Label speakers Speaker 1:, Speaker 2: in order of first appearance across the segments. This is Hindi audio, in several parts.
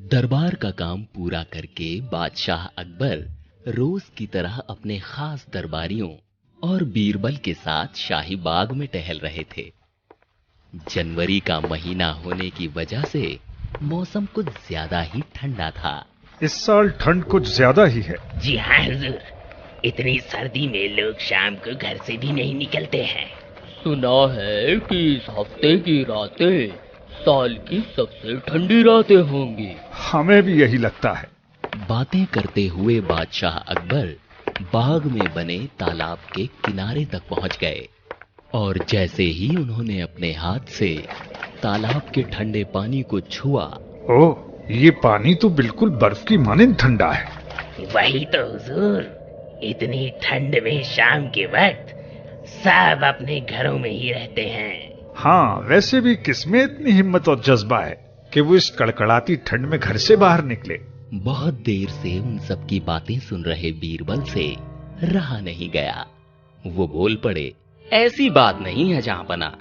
Speaker 1: दरबार का काम पूरा करके बादशाह अकबर रोज की तरह अपने खास दरबारियों और बीरबल के साथ शाही बाग में टहल रहे थे। जनवरी का महीना होने की वजह से मौसम कुछ ज्यादा ही ठंडा था।
Speaker 2: इस साल ठंड कुछ ज्यादा ही है।
Speaker 3: जी हाँ हुजूर, इतनी सर्दी में लोग शाम को घर से भी नहीं निकलते हैं।
Speaker 4: सुना है कि इस हफ्ते की रातें साल की सबसे ठंडी रातें होंगी।
Speaker 2: हमें भी यही लगता है।
Speaker 1: बातें करते हुए बादशाह अकबर बाग में बने तालाब के किनारे तक पहुंच गए और जैसे ही उन्होंने अपने हाथ से तालाब के ठंडे पानी को छुआ,
Speaker 2: ओह, ये पानी तो बिल्कुल बर्फ की मानिंद ठंडा है।
Speaker 3: वही तो हुजूर, इतनी ठंड में शाम के वक्त सब अपने घरों में ही रहते हैं।
Speaker 2: हाँ, वैसे भी किसमें इतनी हिम्मत और जज्बा है कि वो इस कड़कड़ाती ठंड में घर से बाहर निकले।
Speaker 1: बहुत देर से उन सब की बातें सुन रहे बीरबल से रहा नहीं गया। वो बोल पड़े, ऐसी बात नहीं है जहांपना,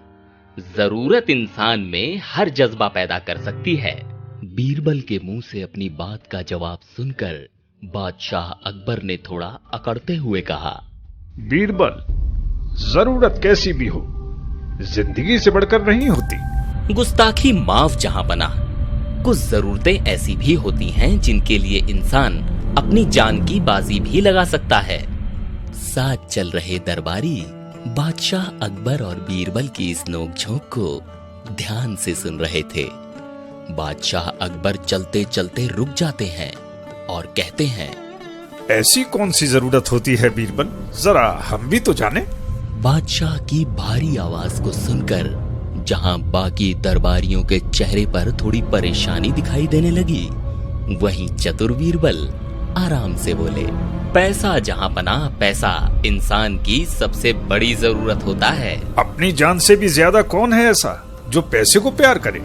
Speaker 1: जरूरत इंसान में हर जज्बा पैदा कर सकती है। बीरबल के मुंह से अपनी बात का जवाब सुनकर बादशाह अकबर ने थोड़ा अकड़ते हुए कहा,
Speaker 2: बीरबल, जरूरत कैसी भी हो, जिंदगी से बढ़कर नहीं होती।
Speaker 1: गुस्ताखी माफ जहांपना, कुछ जरूरतें ऐसी भी होती हैं जिनके लिए इंसान अपनी जान की बाजी भी लगा सकता है। साथ चल रहे दरबारी बादशाह अकबर और बीरबल की इस नोकझोंक को ध्यान से सुन रहे थे। बादशाह अकबर चलते चलते रुक जाते हैं और कहते हैं,
Speaker 2: ऐसी कौन सी जरूरत होती है बीरबल, जरा हम भी तो जाने।
Speaker 1: बादशाह की भारी आवाज को सुनकर जहां बाकी दरबारियों के चेहरे पर थोड़ी परेशानी दिखाई देने लगी, वहीं चतुर बीरबल आराम से बोले, पैसा जहांपना, पैसा इंसान की सबसे बड़ी जरूरत होता है।
Speaker 2: अपनी जान से भी ज्यादा कौन है ऐसा जो पैसे को प्यार करे।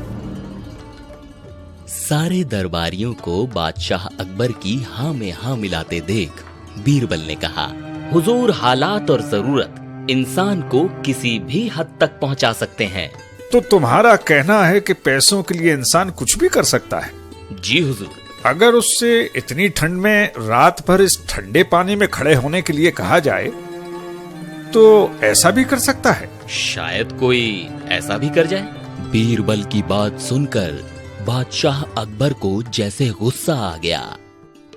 Speaker 1: सारे दरबारियों को बादशाह अकबर की हाँ में हाँ मिलाते देख बीरबल ने कहा, हुजूर, हालात और जरूरत इंसान को किसी भी हद तक पहुंचा सकते हैं।
Speaker 2: तो तुम्हारा कहना है कि पैसों के लिए इंसान कुछ भी कर सकता है?
Speaker 1: जी हुजूर।
Speaker 2: अगर उससे इतनी ठंड में रात भर इस ठंडे पानी में खड़े होने के लिए कहा जाए तो ऐसा भी कर सकता है?
Speaker 1: शायद कोई ऐसा भी कर जाए। बीरबल की बात सुनकर बादशाह अकबर को जैसे गुस्सा आ गया।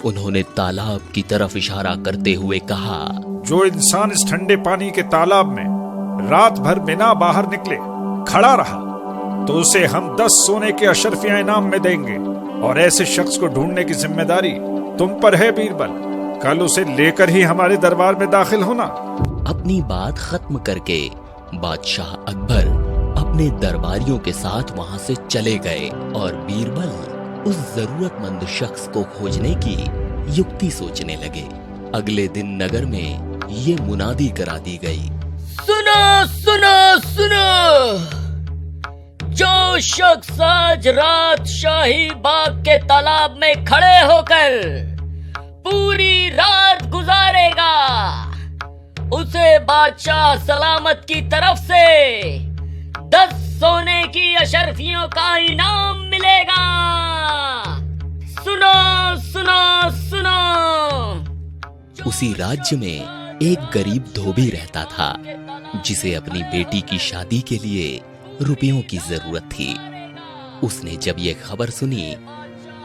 Speaker 1: उन्होंने तालाब की तरफ इशारा करते हुए कहा,
Speaker 2: जो इंसान इस ठंडे पानी के तालाब में रात भर बिना बाहर निकले खड़ा रहा तो उसे हम 10 सोने के अशर्फियां इनाम में देंगे, और ऐसे शख्स को ढूंढने की जिम्मेदारी तुम पर है बीरबल। कल उसे लेकर ही हमारे दरबार में दाखिल होना।
Speaker 1: अपनी बात खत्म करके बादशाह अकबर अपने दरबारियों के साथ वहां से चले गए और बीरबल उस जरूरतमंद शख्स को खोजने की युक्ति सोचने लगे। अगले दिन नगर में ये मुनादी करा दी गई,
Speaker 4: सुनो सुनो सुनो, जो शख्स आज रात शाही बाग के तालाब में खड़े होकर पूरी रात गुजारेगा, उसे बादशाह सलामत की तरफ से 10 सोने की अशर्फियों का इनाम मिलेगा। सुनो सुनो सुनो।
Speaker 1: उसी राज्य में एक गरीब धोबी रहता था जिसे अपनी बेटी की शादी के लिए रुपयों की जरूरत थी। उसने जब ये खबर सुनी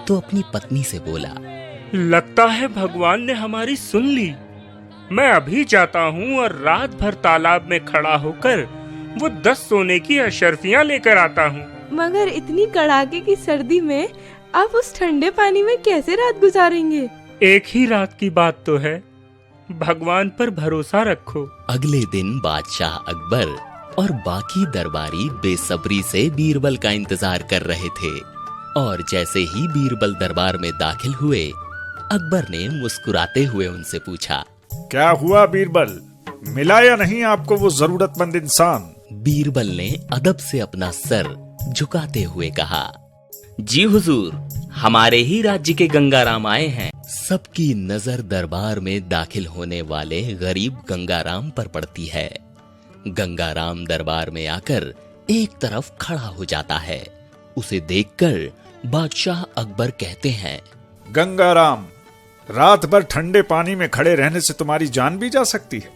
Speaker 1: तो अपनी पत्नी से बोला,
Speaker 5: लगता है भगवान ने हमारी सुन ली। मैं अभी जाता हूँ और रात भर तालाब में खड़ा होकर वो 10 सोने की अशर्फियाँ लेकर आता हूँ।
Speaker 6: मगर इतनी कड़ाके की सर्दी में आप उस ठंडे पानी में कैसे रात गुजारेंगे?
Speaker 5: एक ही रात की बात तो है, भगवान पर भरोसा रखो।
Speaker 1: अगले दिन बादशाह अकबर और बाकी दरबारी बेसब्री से बीरबल का इंतजार कर रहे थे, और जैसे ही बीरबल दरबार में दाखिल हुए, अकबर ने मुस्कुराते हुए उनसे पूछा,
Speaker 2: क्या हुआ बीरबल, मिला या नहीं आपको वो जरूरतमंद इंसान?
Speaker 1: बीरबल ने अदब से अपना सर झुकाते हुए कहा, जी हुजूर, हमारे ही राज्य के गंगाराम आए हैं। सबकी नजर दरबार में दाखिल होने वाले गरीब गंगाराम पर पड़ती है। गंगाराम दरबार में आकर एक तरफ खड़ा हो जाता है। उसे देखकर बादशाह अकबर कहते हैं,
Speaker 2: गंगाराम, रात भर ठंडे पानी में खड़े रहने से तुम्हारी जान भी जा सकती है।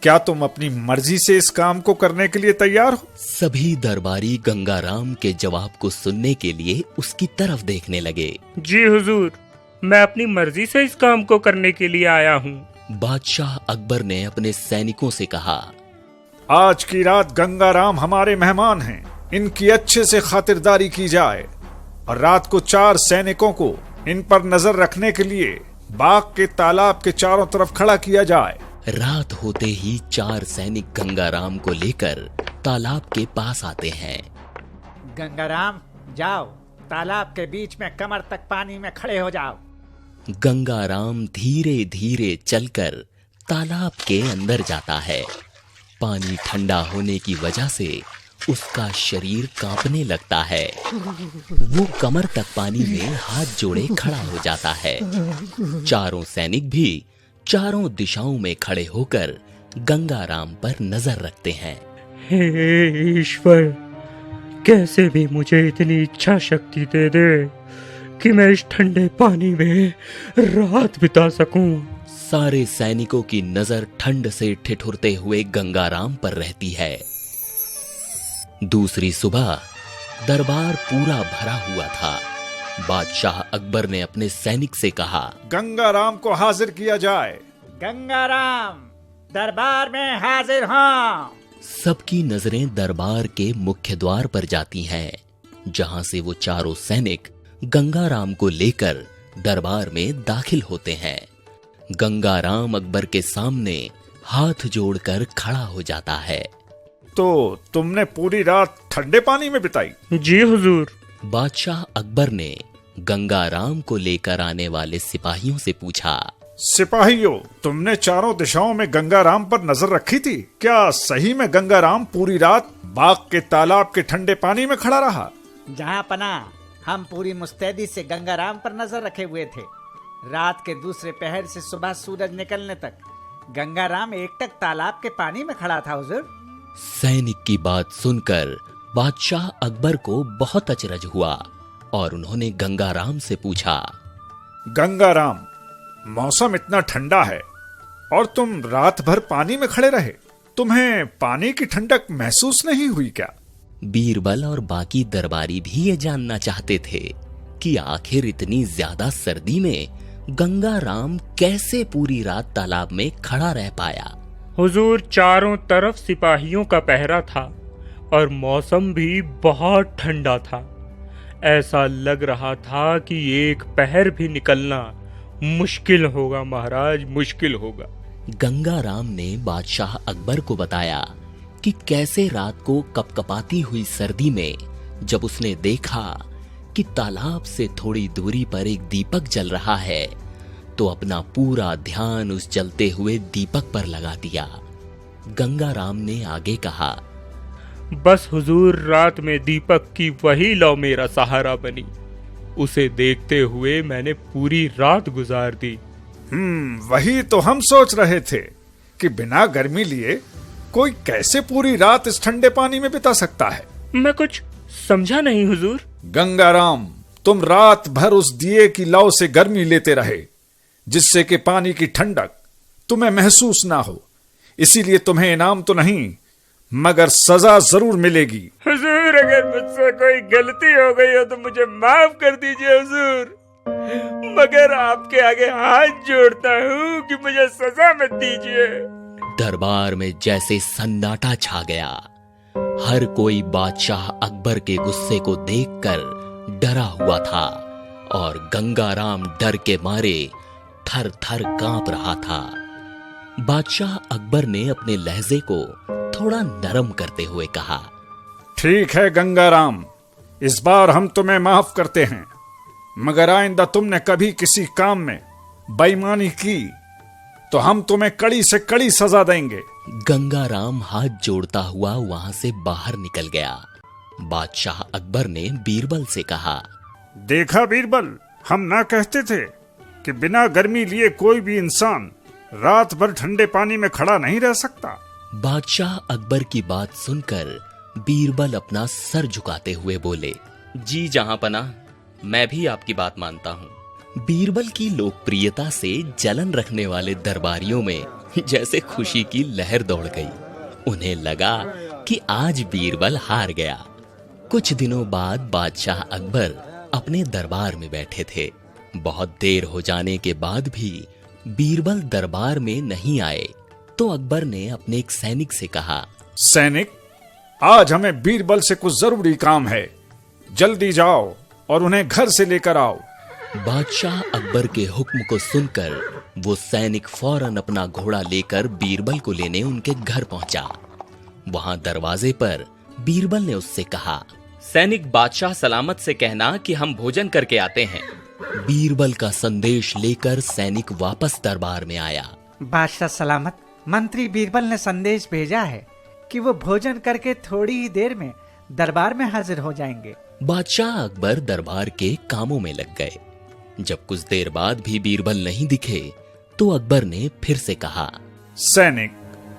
Speaker 2: क्या तुम अपनी मर्जी से इस काम को करने के लिए तैयार हो?
Speaker 1: सभी दरबारी गंगाराम के जवाब को सुनने के लिए उसकी तरफ देखने लगे।
Speaker 5: जी हुजूर, मैं अपनी मर्जी से इस काम को करने के लिए आया हूँ।
Speaker 1: बादशाह अकबर ने अपने सैनिकों से कहा,
Speaker 2: आज की रात गंगाराम हमारे मेहमान हैं, इनकी अच्छे से खातिरदारी की जाए और रात को 4 सैनिकों को इन पर नजर रखने के लिए बाग के तालाब के चारों तरफ खड़ा किया जाए।
Speaker 1: रात होते ही 4 सैनिक गंगाराम को लेकर तालाब के पास आते हैं।
Speaker 7: गंगाराम, जाओ, तालाब के बीच में कमर तक पानी में खड़े हो जाओ।
Speaker 1: गंगाराम धीरे धीरे चलकर तालाब के अंदर जाता है। पानी ठंडा होने की वजह से उसका शरीर कांपने लगता है। वो कमर तक पानी में हाथ जोड़े खड़ा हो जाता है। चारों सैनिक भी चारों दिशाओं में खड़े होकर गंगाराम पर नजर रखते हैं।
Speaker 5: हे ईश्वर, कैसे भी मुझे इतनी इच्छा शक्ति दे दे कि मैं इस ठंडे पानी में रात बिता सकूं।
Speaker 1: सारे सैनिकों की नजर ठंड से ठिठुरते हुए गंगाराम पर रहती है। दूसरी सुबह दरबार पूरा भरा हुआ था। बादशाह अकबर ने अपने सैनिक से कहा,
Speaker 2: गंगाराम को हाजिर किया जाए।
Speaker 7: गंगाराम, दरबार में हाजिर हों।
Speaker 1: सबकी नजरें दरबार के मुख्य द्वार पर जाती हैं, जहां से वो चारों सैनिक गंगाराम को लेकर दरबार में दाखिल होते हैं। गंगाराम अकबर के सामने हाथ जोड़कर खड़ा हो जाता है।
Speaker 2: तो तुमने पूरी रात ठंडे पानी में बिताई?
Speaker 5: जी हुजूर।
Speaker 1: बादशाह अकबर ने गंगाराम को लेकर आने वाले सिपाहियों से पूछा,
Speaker 2: सिपाहियों, तुमने चारों दिशाओं में गंगाराम पर नजर रखी थी? क्या सही में गंगाराम पूरी रात बाग के तालाब के ठंडे पानी में खड़ा रहा?
Speaker 7: जहाँ पना, हम पूरी मुस्तैदी से गंगाराम पर नजर रखे हुए थे। रात के दूसरे पहर से सुबह सूरज निकलने तक गंगाराम एकटक तालाब के पानी में खड़ा था हुजूर।
Speaker 1: सैनिक की बात सुनकर बादशाह अकबर को बहुत अचरज हुआ और उन्होंने गंगाराम से पूछा,
Speaker 2: गंगाराम, मौसम इतना ठंडा है और तुम रात भर पानी में खड़े रहे, तुम्हें पानी की ठंडक महसूस नहीं हुई क्या?
Speaker 1: बीरबल और बाकी दरबारी भी ये जानना चाहते थे कि आखिर इतनी ज्यादा सर्दी में गंगाराम कैसे पूरी रात तालाब में खड़ा रह पाया।
Speaker 5: हुजूर, चारों तरफ सिपाहियों का पहरा था और मौसम भी बहुत ठंडा था। ऐसा लग रहा था कि एक पहर भी निकलना मुश्किल होगा महाराज, मुश्किल होगा।
Speaker 1: गंगाराम ने बादशाह अकबर को बताया कि कैसे रात को कपकपाती हुई सर्दी में जब उसने देखा कि तालाब से थोड़ी दूरी पर एक दीपक जल रहा है, तो अपना पूरा ध्यान उस जलते हुए दीपक पर लगा दिया। गंगाराम ने आगे कहा,
Speaker 5: बस हुजूर, रात में दीपक की वही लौ मेरा सहारा बनी। उसे देखते हुए मैंने पूरी रात गुजार दी।
Speaker 2: वही तो हम सोच रहे थे कि बिना गर्मी लिए कोई कैसे पूरी रात इस ठंडे पानी में बिता सकता है।
Speaker 5: मैं कुछ समझा नहीं हुजूर।
Speaker 2: गंगाराम, तुम रात भर उस दिए की लौ से गर्मी लेते रहे, जिससे कि पानी की ठंडक तुम्हें महसूस ना हो। इसीलिए तुम्हें इनाम तो नहीं मगर सजा जरूर मिलेगी।
Speaker 5: हुजूर, अगर मुझसे कोई गलती हो गई हो तो मुझे माफ कर दीजिए हुजूर, मगर आपके आगे हाथ जोड़ता हूँ कि मुझे सजा मत दीजिए।
Speaker 1: दरबार में जैसे सन्नाटा छा गया। हर कोई बादशाह अकबर के गुस्से को देखकर डरा हुआ था और गंगाराम डर के मारे थर थर कांप रहा था। बादशाह अकबर ने अपने लहजे को थोड़ा नरम करते हुए कहा,
Speaker 2: ठीक है गंगाराम, इस बार हम तुम्हें माफ करते हैं, मगर आइंदा तुमने कभी किसी काम में बेईमानी की तो हम तुम्हें कड़ी से कड़ी सजा देंगे।
Speaker 1: गंगाराम हाथ जोड़ता हुआ वहां से बाहर निकल गया। बादशाह अकबर ने बीरबल से कहा,
Speaker 2: देखा बीरबल, हम ना कहते थे कि बिना गर्मी लिए कोई भी इंसान रात भर ठंडे पानी में खड़ा नहीं रह सकता।
Speaker 1: बादशाह अकबर की बात सुनकर बीरबल अपना सर झुकाते हुए बोले,
Speaker 8: जी जहां पना,
Speaker 1: मैं भी आपकी बात मानता हूँ। बीरबल की लोकप्रियता से जलन रखने वाले दरबारियों में जैसे खुशी की लहर दौड़ गई। उन्हें लगा कि आज बीरबल हार गया। कुछ दिनों बाद बादशाह अकबर अपने दरबार में बैठे थे। बहुत देर हो जाने के बाद भी बीरबल दरबार में नहीं आए तो अकबर ने अपने एक सैनिक से कहा,
Speaker 2: सैनिक, आज हमें बीरबल से कुछ जरूरी काम है। जल्दी जाओ और उन्हें घर से लेकर आओ।
Speaker 1: बादशाह अकबर के हुक्म को सुनकर वो सैनिक फौरन अपना घोड़ा लेकर बीरबल को लेने उनके घर पहुंचा। वहां दरवाजे पर बीरबल ने उससे कहा, सैनिक, बादशाह सलामत से कहना कि हम भोजन करके आते हैं। बीरबल का संदेश लेकर सैनिक वापस दरबार में आया।
Speaker 7: बादशाह सलामत, मंत्री बीरबल ने संदेश भेजा है कि वो भोजन करके थोड़ी ही देर में दरबार में हाजिर हो जाएंगे।
Speaker 1: बादशाह अकबर दरबार के कामों में लग गए। जब कुछ देर बाद भी बीरबल नहीं दिखे तो अकबर ने फिर से कहा,
Speaker 2: सैनिक,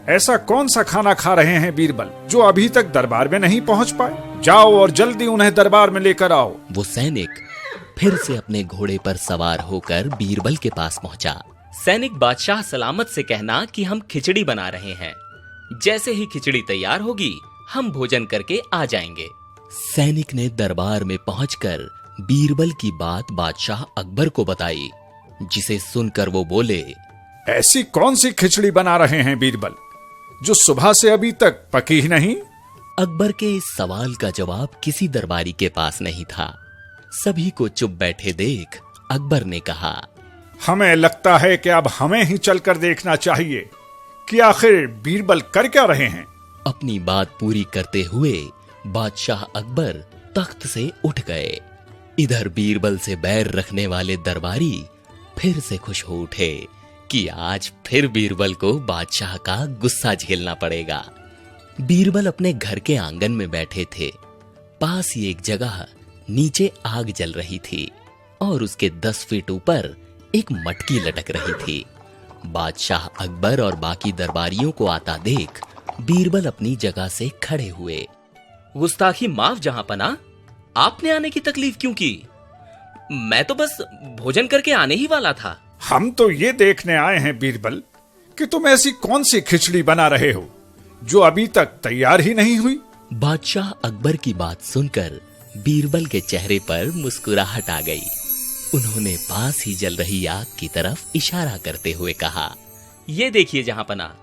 Speaker 2: ऐसा कौन सा खाना खा रहे हैं बीरबल जो अभी तक दरबार में नहीं पहुंच पाए? जाओ और जल्दी उन्हें दरबार में लेकर आओ।
Speaker 1: वो सैनिक फिर से अपने घोड़े पर सवार होकर बीरबल के पास पहुंचा। सैनिक, बादशाह सलामत से कहना कि हम खिचड़ी बना रहे हैं। जैसे ही खिचड़ी तैयार होगी हम भोजन करके आ जाएंगे। सैनिक ने दरबार में पहुंचकर बीरबल की बात बादशाह अकबर को बताई, जिसे सुनकर वो बोले,
Speaker 2: ऐसी कौन सी खिचड़ी बना रहे हैं बीरबल जो सुबह से अभी तक पकी ही नहीं?
Speaker 1: अकबर के इस सवाल का जवाब किसी दरबारी के पास नहीं था। सभी को चुप बैठे देख अकबर ने कहा,
Speaker 2: हमें लगता है कि अब हमें ही चलकर देखना चाहिए कि आखिर बीरबल कर क्या रहे हैं।
Speaker 1: अपनी बात पूरी करते हुए बादशाह अकबर तख्त से उठ गए। इधर बीरबल से बैर रखने वाले दरबारी फिर से खुश हो उठे कि आज फिर बीरबल को बादशाह का गुस्सा झेलना पड़ेगा। बीरबल अपने घर के आंगन में बैठे थे। पास ही एक जगह नीचे आग जल रही थी और उसके 10 फीट ऊपर एक मटकी लटक रही थी। बादशाह अकबर और बाकी दरबारियों को आता देख बीरबल अपनी जगह से खड़े हुए। गुस्ताखी माफ जहांपना, आपने आने की तकलीफ क्यों की? मैं तो बस भोजन करके आने ही वाला था।
Speaker 2: हम तो ये देखने आए हैं बीरबल कि तुम ऐसी कौन सी खिचड़ी बना रहे हो जो अभी तक तैयार ही नहीं हुई।
Speaker 1: बादशाह अकबर की बात सुनकर बीरबल के चेहरे पर मुस्कुराहट आ गई। उन्होंने पास ही जल रही आग की तरफ इशारा करते हुए कहा, ये देखिए जहांपना,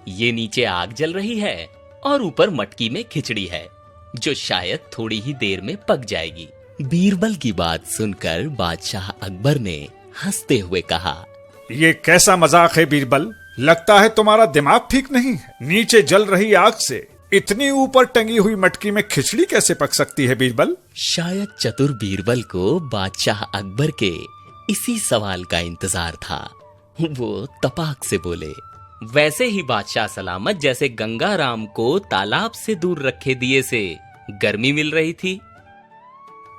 Speaker 1: ये नीचे आग जल रही है और ऊपर मटकी में खिचड़ी है जो शायद थोड़ी ही देर में पक जाएगी। बीरबल की बात सुनकर बादशाह अकबर ने हंसते हुए कहा,
Speaker 2: ये कैसा मजाक है बीरबल? लगता है तुम्हारा दिमाग ठीक नहीं है। नीचे जल रही आग से इतनी ऊपर टंगी हुई मटकी में खिचड़ी कैसे पक सकती है बीरबल?
Speaker 1: शायद चतुर बीरबल को बादशाह अकबर के इसी सवाल का इंतजार था। वो तपाक से बोले, वैसे ही बादशाह सलामत, जैसे गंगा राम को तालाब से दूर रखे दिए से गर्मी मिल रही थी।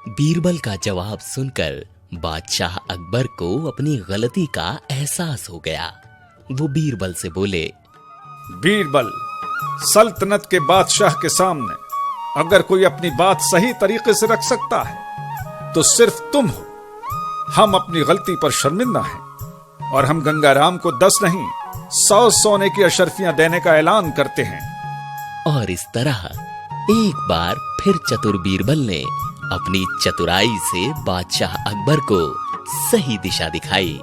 Speaker 1: बीरबल का जवाब सुनकर बादशाह अकबर को अपनी गलती का एहसास हो गया। वो बीरबल से बोले,
Speaker 2: बीरबल, सल्तनत के बादशाह के सामने अगर कोई अपनी बात सही तरीके से रख सकता है तो सिर्फ तुम हो। हम अपनी गलती पर शर्मिंदा हैं और हम गंगाराम को 10 नहीं 100 सोने की अशर्फियां देने का ऐलान करते हैं।
Speaker 1: और इस तरह एक बार फिर चतुर बीरबल ने अपनी चतुराई से बादशाह अकबर को सही दिशा दिखाई।